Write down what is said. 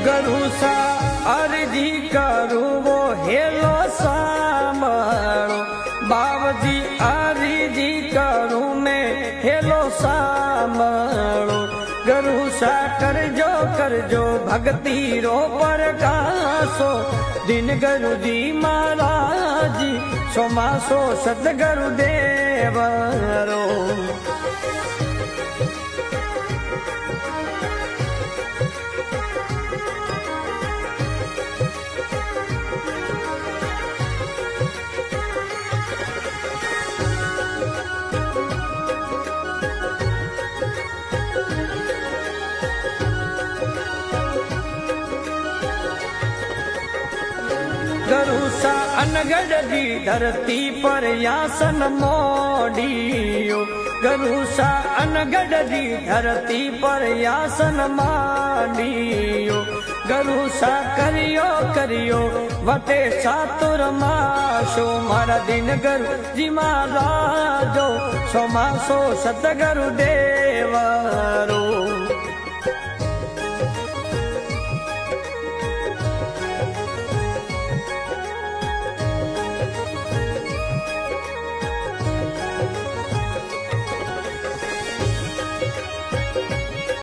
ગરુસા અરજી કરું વો હેલો સાંભળો બાવજી અરજી કરું મેં હેલો સાંભળો ગરુસા કરજો કરજો ભક્તિ રો પ્રકાશો દિન ગુરુજી મહારાજી સોમાસો સદગુરુ દેવરો ગરુસા અનગઢ ધરતી પર યાસન મોડિયો ગરુસા અનગઢ ધરતી પર યાસન માંડિયો ગરુસા કર્યો વટે ચાતુર માસો મારા દિન ગુરુજી મહારાજો સોમાસો સતગુરુ દેવરો